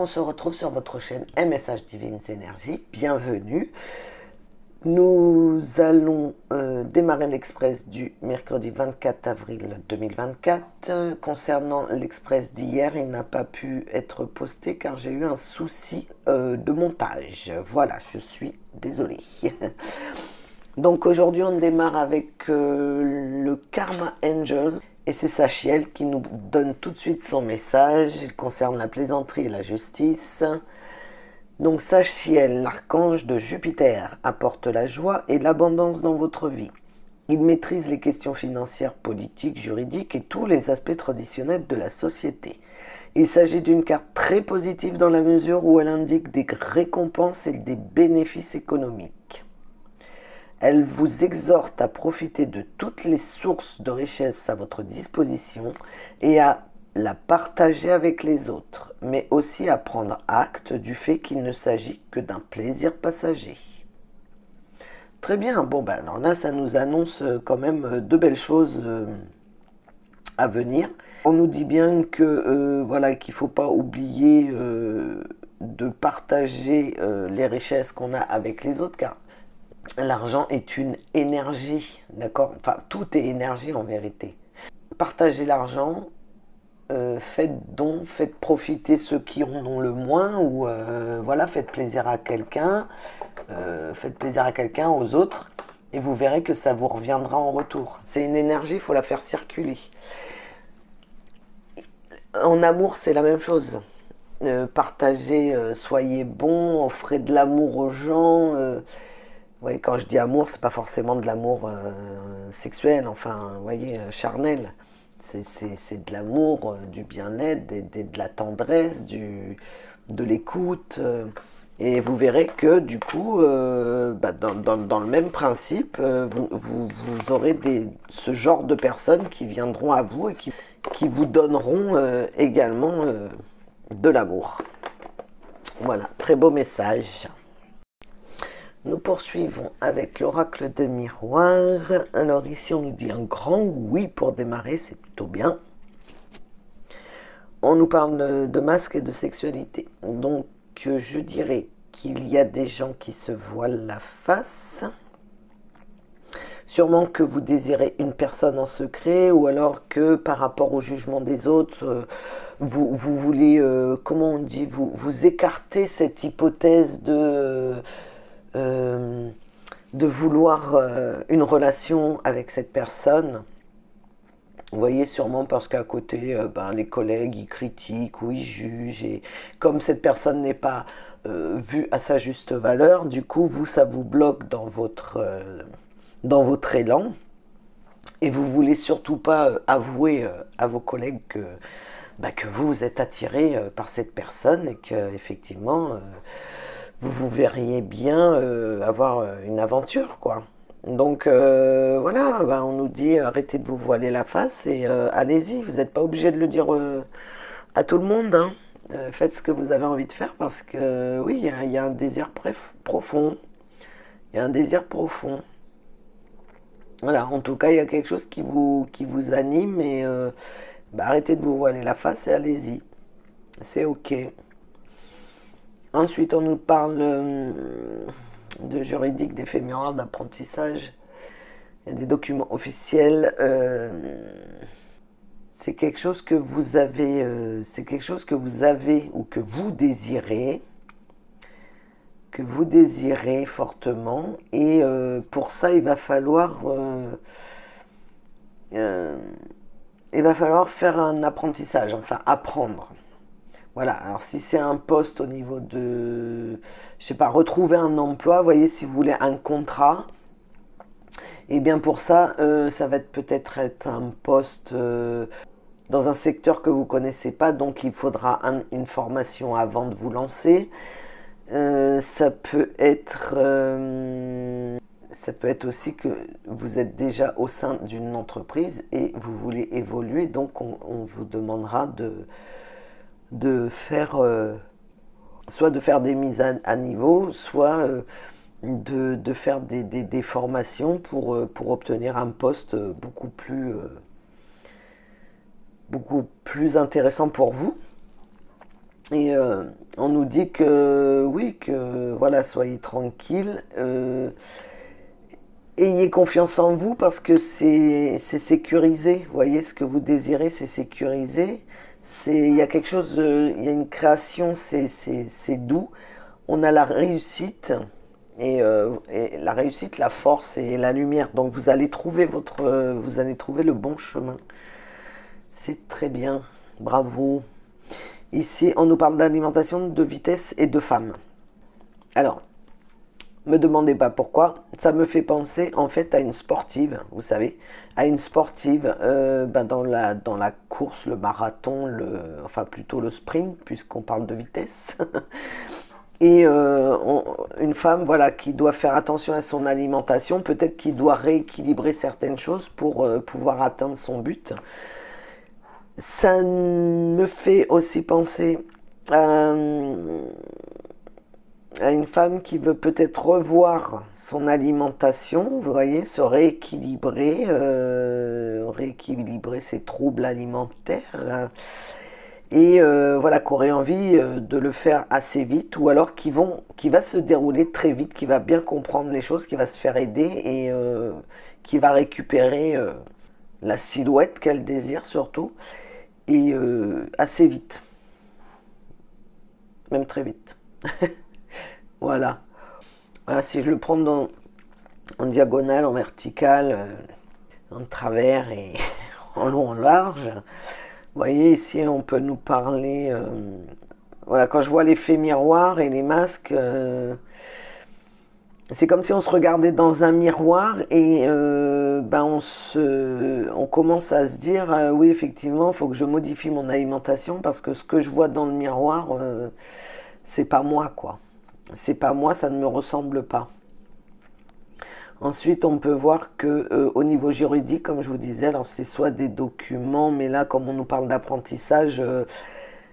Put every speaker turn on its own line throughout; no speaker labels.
on se retrouve sur votre chaîne MSH Divines Énergies. Bienvenue. Nous allons démarrer l'express du mercredi 24 avril 2024. Concernant l'express d'hier, il n'a pas pu être posté car j'ai eu un souci de montage. Voilà, je suis désolée. Donc aujourd'hui, on démarre avec le Karma Angel. Et c'est Sachiel qui nous donne tout de suite son message. Il concerne la plaisanterie et la justice. Donc Sachiel, l'archange de Jupiter, apporte la joie et l'abondance dans votre vie. Il maîtrise les questions financières, politiques, juridiques et tous les aspects traditionnels de la société. Il s'agit d'une carte très positive dans la mesure où elle indique des récompenses et des bénéfices économiques. Elle vous exhorte à profiter de toutes les sources de richesse à votre disposition et à la partager avec les autres, mais aussi à prendre acte du fait qu'il ne s'agit que d'un plaisir passager. Très bien, bon ben alors là ça nous annonce quand même de belles choses à venir. On nous dit bien que voilà qu'il ne faut pas oublier de partager les richesses qu'on a avec les autres, car l'argent est une énergie, d'accord? Enfin, tout est énergie en vérité. Partagez l'argent, faites don, faites profiter ceux qui en ont le moins, ou voilà, faites plaisir à quelqu'un, aux autres, et vous verrez que ça vous reviendra en retour. C'est une énergie, il faut la faire circuler. En amour, c'est la même chose. Partagez, soyez bon, offrez de l'amour aux gens. Ouais, quand je dis amour, c'est pas forcément de l'amour sexuel, enfin, vous voyez, charnel. C'est de l'amour, du bien-être, de la tendresse, de l'écoute. Et vous verrez que du coup, dans le même principe, vous aurez ce genre de personnes qui viendront à vous et qui vous donneront également de l'amour. Voilà, très beau message. Nous poursuivons avec l'oracle de miroir. Alors ici, on nous dit un grand oui pour démarrer, c'est plutôt bien. On nous parle de masque et de sexualité. Donc, je dirais qu'il y a des gens qui se voilent la face. Sûrement que vous désirez une personne en secret, ou alors que par rapport au jugement des autres, vous voulez, comment on dit, vous écartez cette hypothèse de vouloir une relation avec cette personne. Vous voyez, sûrement parce qu'à côté, les collègues, ils critiquent ou ils jugent. Et comme cette personne n'est pas vue à sa juste valeur, du coup, ça vous bloque dans votre élan. Et vous ne voulez surtout pas avouer à vos collègues que vous êtes attiré par cette personne et qu'effectivement, vous verriez bien avoir une aventure, quoi. Donc voilà, on nous dit arrêtez de vous voiler la face et allez-y, vous n'êtes pas obligé de le dire à tout le monde, hein. Faites ce que vous avez envie de faire parce que oui, il y a un désir profond. Il y a un désir profond. Voilà, en tout cas, il y a quelque chose qui vous anime et arrêtez de vous voiler la face et allez-y. C'est ok. Ensuite, on nous parle de juridique, d'éphéméral, d'apprentissage. Il y a des documents officiels. C'est quelque chose que vous avez, ou que vous désirez fortement. Et pour ça, il va falloir faire un apprentissage, enfin apprendre. Voilà, alors si c'est un poste au niveau de, je sais pas, retrouver un emploi, vous voyez, si vous voulez un contrat, et bien pour ça, ça va peut-être être un poste dans un secteur que vous ne connaissez pas, donc il faudra une formation avant de vous lancer. Ça peut être aussi que vous êtes déjà au sein d'une entreprise et vous voulez évoluer, donc on vous demandera de faire soit de faire des mises à niveau, soit de faire des formations pour obtenir un poste beaucoup plus intéressant pour vous. Et on nous dit que oui, que voilà, soyez tranquille, ayez confiance en vous parce que c'est sécurisé. Vous voyez, ce que vous désirez, c'est sécurisé. Il y a quelque chose, il y a une création, c'est doux. On a la réussite et la réussite, la force et la lumière. Donc vous allez trouver le bon chemin. C'est très bien, bravo. Ici, on nous parle d'alimentation, de vitesse et de femme. Alors, me demandez pas pourquoi, ça me fait penser en fait à une sportive, vous savez, à une sportive dans la course, le marathon, enfin plutôt le sprint, puisqu'on parle de vitesse. Et une femme voilà, qui doit faire attention à son alimentation, peut-être qui doit rééquilibrer certaines choses pour pouvoir atteindre son but. Ça me fait aussi penser à, à une femme qui veut peut-être revoir son alimentation, vous voyez, se rééquilibrer, rééquilibrer ses troubles alimentaires, et voilà, qui aurait envie de le faire assez vite, ou alors qui va se dérouler très vite, qui va bien comprendre les choses, qui va se faire aider et qui va récupérer la silhouette qu'elle désire surtout, et assez vite, même très vite. Voilà. Voilà, si je le prends en diagonale, en verticale, en travers et en long, en large, vous voyez, ici, on peut nous parler. Voilà, quand je vois l'effet miroir et les masques, c'est comme si on se regardait dans un miroir et on commence à se dire oui, effectivement, il faut que je modifie mon alimentation parce que ce que je vois dans le miroir, c'est pas moi, quoi. C'est pas moi, ça ne me ressemble pas. Ensuite, on peut voir que au niveau juridique, comme je vous disais, alors c'est soit des documents, mais là, comme on nous parle d'apprentissage,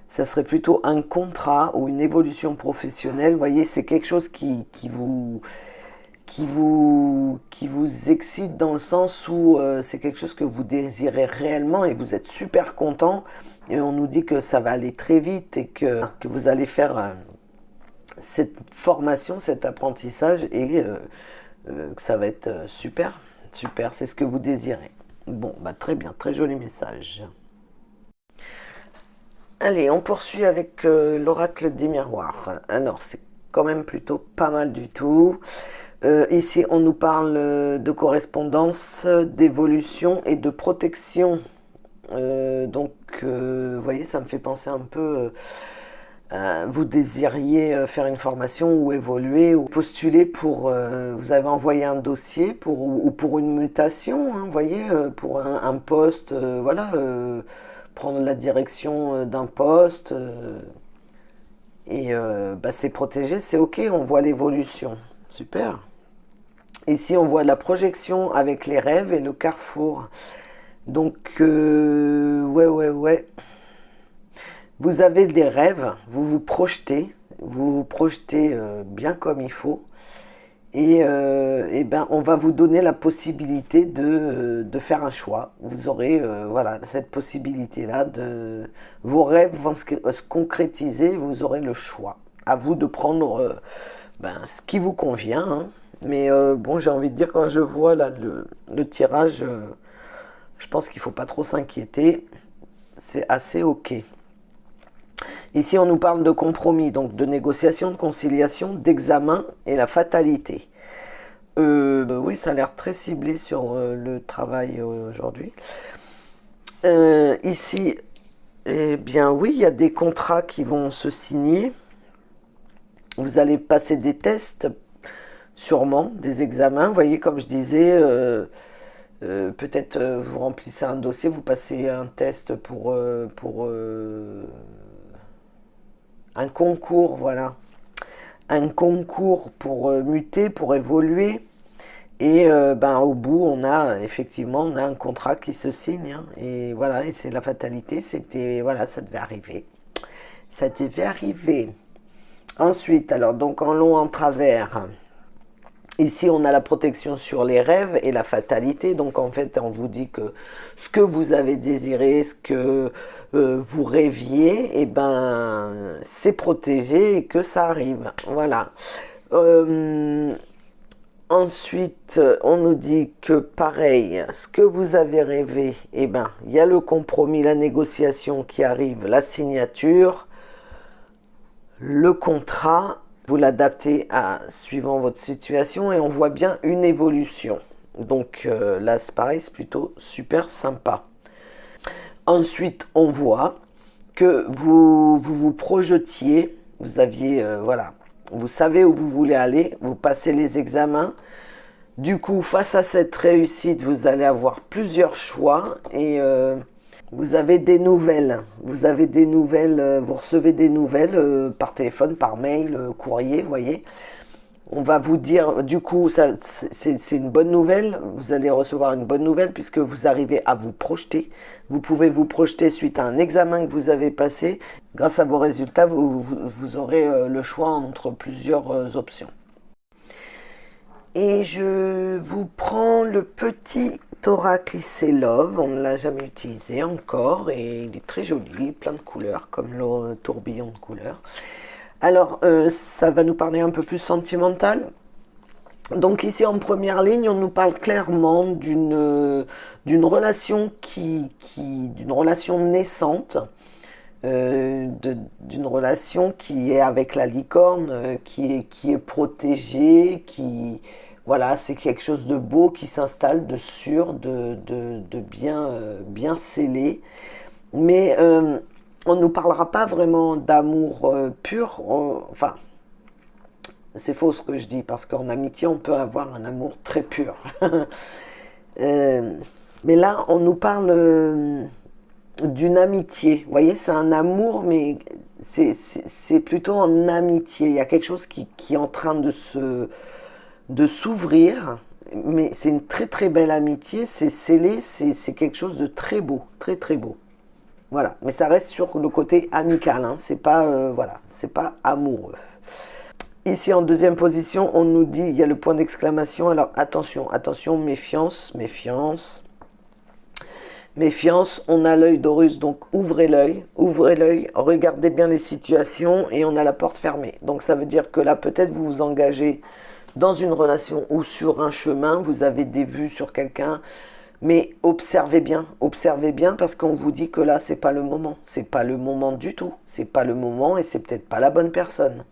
ça serait plutôt un contrat ou une évolution professionnelle. Vous voyez, c'est quelque chose qui vous excite dans le sens où c'est quelque chose que vous désirez réellement et vous êtes super content. Et on nous dit que ça va aller très vite et que vous allez faire cette formation, cet apprentissage et que ça va être super, super, c'est ce que vous désirez. Bon, bah très bien, très joli message. Allez, on poursuit avec l'oracle des miroirs. Alors, c'est quand même plutôt pas mal du tout. Ici, on nous parle de correspondance, d'évolution et de protection. Vous voyez, ça me fait penser un peu vous désiriez faire une formation ou évoluer ou postuler pour, vous avez envoyé un dossier ou pour une mutation, hein, vous voyez, pour un poste, voilà, prendre la direction d'un poste, et c'est protégé, c'est ok, on voit l'évolution, super. Ici, on voit la projection avec les rêves et le carrefour. Donc, ouais. Vous avez des rêves, vous vous projetez bien comme il faut, et on va vous donner la possibilité de faire un choix. Vous aurez voilà, cette possibilité-là, vos rêves vont se concrétiser, vous aurez le choix. À vous de prendre ce qui vous convient, hein. Mais bon, j'ai envie de dire, quand je vois là, le tirage, je pense qu'il ne faut pas trop s'inquiéter, c'est assez ok. Ici, on nous parle de compromis, donc de négociation, de conciliation, d'examen et la fatalité. Oui, ça a l'air très ciblé sur le travail aujourd'hui. Ici, eh bien oui, il y a des contrats qui vont se signer. Vous allez passer des tests, sûrement, des examens. Vous voyez, comme je disais, peut-être vous remplissez un dossier, vous passez un test pour un concours, voilà. Un concours pour muter, pour évoluer. Et au bout, on a un contrat qui se signe, hein. Et voilà, et c'est la fatalité, voilà, ça devait arriver. Ça devait arriver. Ensuite, alors, donc en long, en travers, Ici, on a la protection sur les rêves et la fatalité. Donc, en fait, on vous dit que ce que vous avez désiré, ce que vous rêviez, eh ben, c'est protégé et que ça arrive. Voilà. Euh, Ensuite, on nous dit que pareil, ce que vous avez rêvé, eh ben, il y a le compromis, la négociation qui arrive, la signature, le contrat, vous l'adaptez à suivant votre situation et on voit bien une évolution. Donc là, c'est pareil, c'est plutôt super sympa. Ensuite, on voit que vous projetiez, vous aviez, voilà, vous savez où vous voulez aller, vous passez les examens. Du coup, face à cette réussite, vous allez avoir plusieurs choix et vous avez des nouvelles. Vous avez des nouvelles, vous recevez des nouvelles par téléphone, par mail, courrier, vous voyez. On va vous dire, du coup, c'est une bonne nouvelle. Vous allez recevoir une bonne nouvelle puisque vous arrivez à vous projeter. Vous pouvez vous projeter suite à un examen que vous avez passé. Grâce à vos résultats, vous aurez le choix entre plusieurs options. Et je vous prends le petit oracle Lycée Love. On ne l'a jamais utilisé encore et il est très joli, plein de couleurs, comme le tourbillon de couleurs. Alors, ça va nous parler un peu plus sentimental. Donc ici, en première ligne, on nous parle clairement d'une relation d'une relation naissante, d'une relation qui est avec la licorne, qui est protégée, voilà, c'est quelque chose de beau qui s'installe, de sûr, de bien scellé. Mais on ne nous parlera pas vraiment d'amour pur. Enfin, c'est faux ce que je dis, parce qu'en amitié, on peut avoir un amour très pur. Mais là, on nous parle d'une amitié. Vous voyez, c'est un amour, mais c'est plutôt en amitié. Il y a quelque chose qui est en train de s'ouvrir, mais c'est une très très belle amitié, c'est scellé, c'est quelque chose de très beau, très très beau. Voilà, mais ça reste sur le côté amical, hein. C'est pas voilà, c'est pas amoureux. Ici en deuxième position, on nous dit, il y a le point d'exclamation, alors attention, attention, méfiance, méfiance. Méfiance, on a l'œil d'Horus, donc ouvrez l'œil, regardez bien les situations et on a la porte fermée. Donc ça veut dire que là, peut-être vous vous engagez dans une relation ou sur un chemin, vous avez des vues sur quelqu'un, mais observez bien parce qu'on vous dit que là, c'est pas le moment. C'est pas le moment du tout. C'est pas le moment et c'est peut-être pas la bonne personne.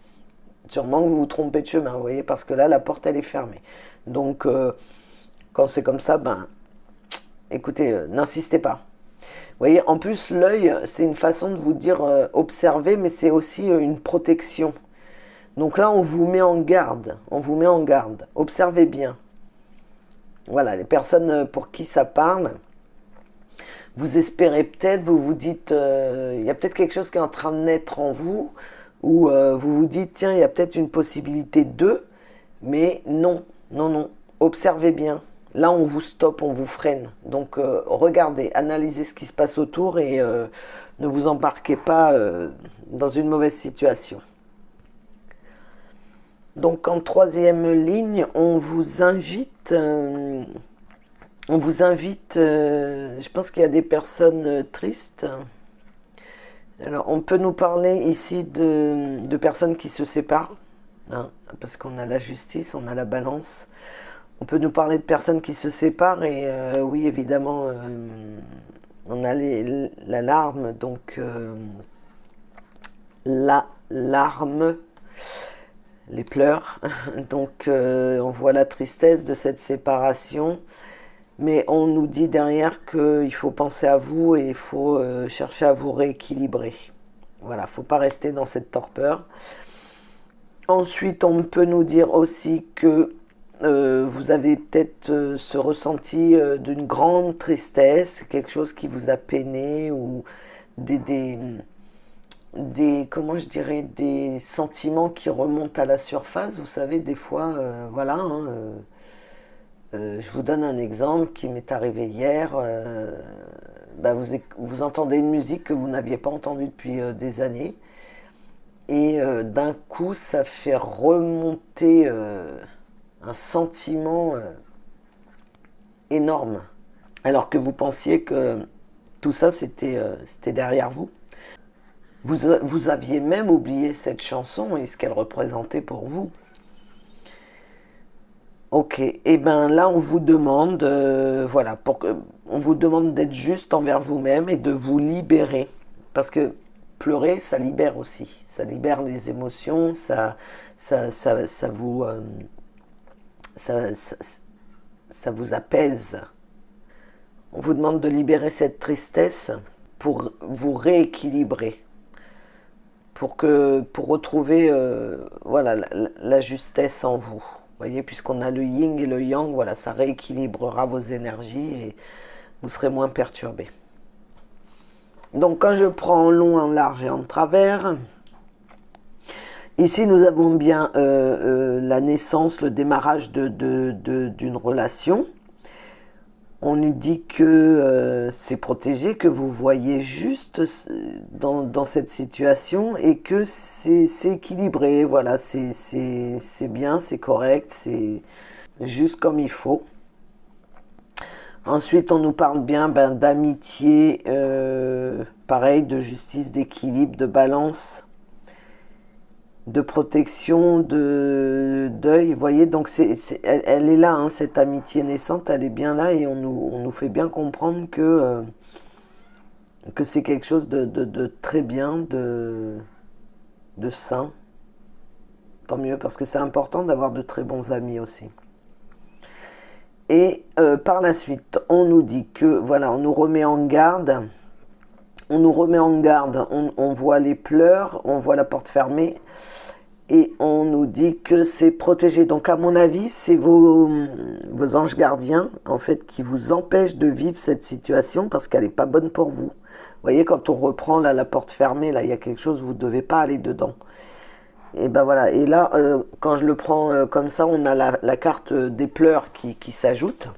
Sûrement que vous vous trompez de chemin, vous voyez, parce que là, la porte, elle est fermée. Donc, quand c'est comme ça, ben, écoutez, n'insistez pas. Vous voyez, en plus, l'œil, c'est une façon de vous dire observer, mais c'est aussi une protection. Donc là, on vous met en garde. On vous met en garde. Observez bien. Voilà, les personnes pour qui ça parle, vous espérez peut-être, vous vous dites, il y a peut-être quelque chose qui est en train de naître en vous, ou vous vous dites, tiens, il y a peut-être une possibilité de, mais non, non, non. Observez bien. Là, on vous stoppe, on vous freine. Donc, regardez, analysez ce qui se passe autour et ne vous embarquez pas dans une mauvaise situation. Donc, en troisième ligne, on vous invite, je pense qu'il y a des personnes tristes. Alors, on peut nous parler ici de personnes qui se séparent, hein, parce qu'on a la justice, on a la balance. On peut nous parler de personnes qui se séparent et oui, évidemment, on a la larme, donc la larme, les pleurs. Donc on voit la tristesse de cette séparation, mais on nous dit derrière qu'il faut penser à vous et il faut chercher à vous rééquilibrer. Voilà, il ne faut pas rester dans cette torpeur. Ensuite, on peut nous dire aussi que vous avez peut-être ce ressenti d'une grande tristesse, quelque chose qui vous a peiné ou comment je dirais, des sentiments qui remontent à la surface. Vous savez, des fois, voilà, hein, je vous donne un exemple qui m'est arrivé hier. Bah, vous entendez une musique que vous n'aviez pas entendue depuis des années et d'un coup, ça fait remonter un sentiment énorme. Alors que vous pensiez que tout ça, c'était derrière vous. Vous aviez même oublié cette chanson et ce qu'elle représentait pour vous. Ok, et ben là on vous demande, voilà, on vous demande d'être juste envers vous-même et de vous libérer. Parce que pleurer, ça libère aussi. Ça libère les émotions, ça vous, ça, ça- ça vous apaise. On vous demande de libérer cette tristesse pour vous rééquilibrer, pour retrouver voilà, la justesse en vous. Vous voyez, puisqu'on a le yin et le yang, voilà, ça rééquilibrera vos énergies et vous serez moins perturbé. Donc quand je prends en long, en large et en travers, ici nous avons bien la naissance, le démarrage d'une relation. On nous dit que c'est protégé, que vous voyez juste dans cette situation et que c'est équilibré, voilà, c'est bien, c'est correct, c'est juste comme il faut. Ensuite, on nous parle bien d'amitié, pareil, de justice, d'équilibre, de balance, de protection, de deuil. Vous voyez, donc elle est là, hein, cette amitié naissante, elle est bien là et on nous fait bien comprendre que c'est quelque chose de très bien, de sain. Tant mieux, parce que c'est important d'avoir de très bons amis aussi. Et par la suite, on nous dit que, voilà, on nous remet en garde. On nous remet en garde, on voit les pleurs, on voit la porte fermée et on nous dit que c'est protégé. Donc à mon avis, c'est vos anges gardiens en fait qui vous empêchent de vivre cette situation parce qu'elle n'est pas bonne pour vous. Vous voyez, quand on reprend là, la porte fermée, là il y a quelque chose, vous ne devez pas aller dedans. Et ben voilà, et là quand je le prends comme ça, on a la carte des pleurs qui s'ajoute.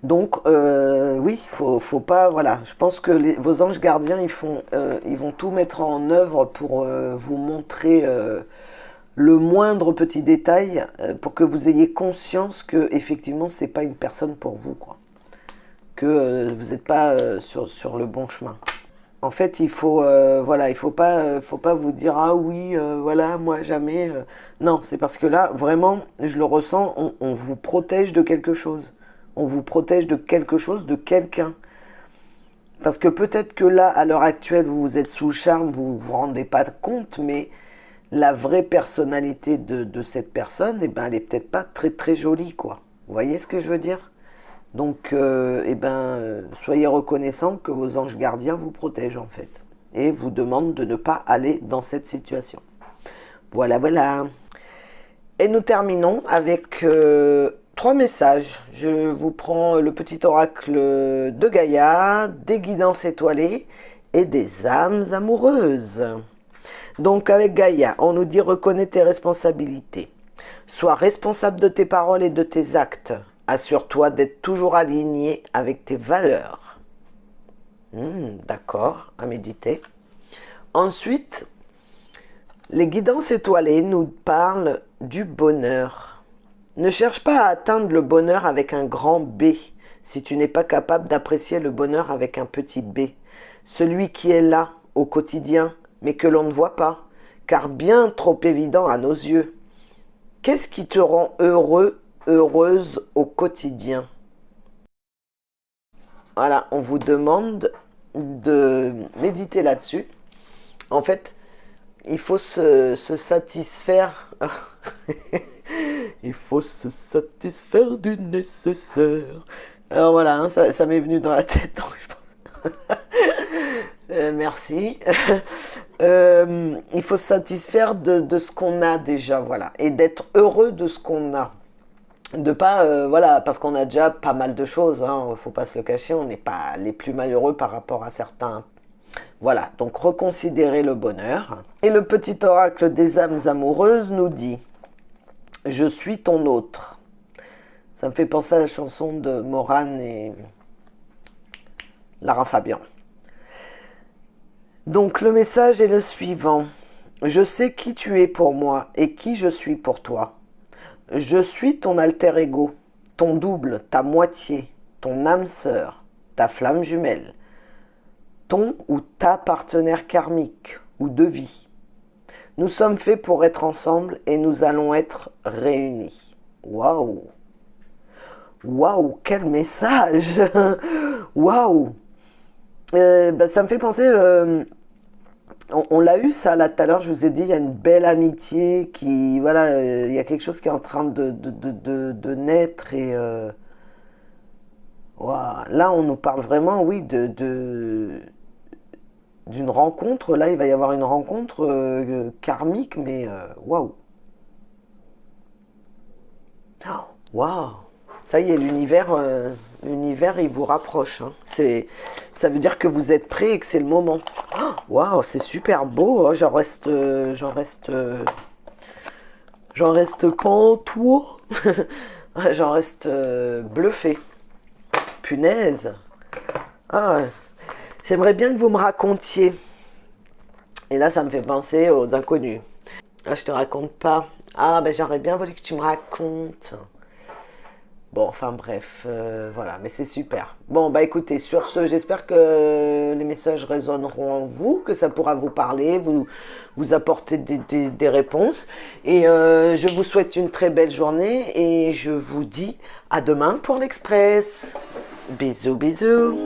Donc oui, faut pas, voilà. Je pense que vos anges gardiens, ils vont tout mettre en œuvre pour vous montrer le moindre petit détail pour que vous ayez conscience que effectivement c'est pas une personne pour vous, quoi. Que vous n'êtes pas sur le bon chemin. En fait, voilà, il faut pas vous dire ah oui, voilà, moi jamais. Non, c'est parce que là, vraiment, je le ressens, on vous protège de quelque chose. On vous protège de quelque chose, de quelqu'un. Parce que peut-être que là, à l'heure actuelle, vous êtes sous le charme, vous vous rendez pas compte, mais la vraie personnalité de cette personne, eh ben, elle est peut-être pas très très jolie, quoi. Vous voyez ce que je veux dire? Donc, soyez reconnaissants que vos anges gardiens vous protègent en fait, et vous demandent de ne pas aller dans cette situation. Voilà, voilà. Et nous terminons avec 3 messages. Je vous prends le petit oracle de Gaïa, des guidances étoilées et des âmes amoureuses. Donc avec Gaïa, on nous dit reconnais tes responsabilités. Sois responsable de tes paroles et de tes actes. Assure-toi d'être toujours aligné avec tes valeurs. D'accord, à méditer. Ensuite, les guidances étoilées nous parlent du bonheur. Ne cherche pas à atteindre le bonheur avec un grand B si tu n'es pas capable d'apprécier le bonheur avec un petit b. Celui qui est là, au quotidien, mais que l'on ne voit pas, car bien trop évident à nos yeux. Qu'est-ce qui te rend heureux, heureuse au quotidien? Voilà, on vous demande de méditer là-dessus. En fait, il faut se satisfaire. Il faut se satisfaire du nécessaire. Alors voilà, hein, ça m'est venu dans la tête, donc je pense. Merci. Il faut se satisfaire de ce qu'on a déjà, voilà, et d'être heureux de ce qu'on a. De pas, voilà, parce qu'on a déjà pas mal de choses, hein, faut pas se le cacher, on n'est pas les plus malheureux par rapport à certains. Voilà, donc reconsidérer le bonheur. Et le petit oracle des âmes amoureuses nous dit « Je suis ton autre ». Ça me fait penser à la chanson de Morane et Lara Fabian. Donc le message est le suivant. Je sais qui tu es pour moi et qui je suis pour toi. Je suis ton alter ego, ton double, ta moitié, ton âme sœur, ta flamme jumelle, ton ou ta partenaire karmique ou de vie. Nous sommes faits pour être ensemble et nous allons être réunis. Waouh! Waouh, quel message! Waouh! Ça me fait penser, on l'a eu ça là tout à l'heure, je vous ai dit, il y a une belle amitié qui, voilà, il y a quelque chose qui est en train de naître et waouh, là on nous parle vraiment, oui, d'une rencontre. Là, il va y avoir une rencontre karmique, mais waouh! Oh, waouh! Ça y est, l'univers, il vous rapproche, hein. Ça veut dire que vous êtes prêts et que c'est le moment. Oh, waouh, c'est super beau, hein. J'en reste pantois. J'en reste bluffé. Punaise. Ah, j'aimerais bien que vous me racontiez. Et là, ça me fait penser aux inconnus. Ah, je te raconte pas. Ah, ben j'aurais bien voulu que tu me racontes. Bon, enfin bref, voilà, mais c'est super. Bon, bah écoutez, sur ce, j'espère que les messages résonneront en vous, que ça pourra vous parler, vous apporter des réponses. Et je vous souhaite une très belle journée et je vous dis à demain pour l'Express. Bisous, bisous.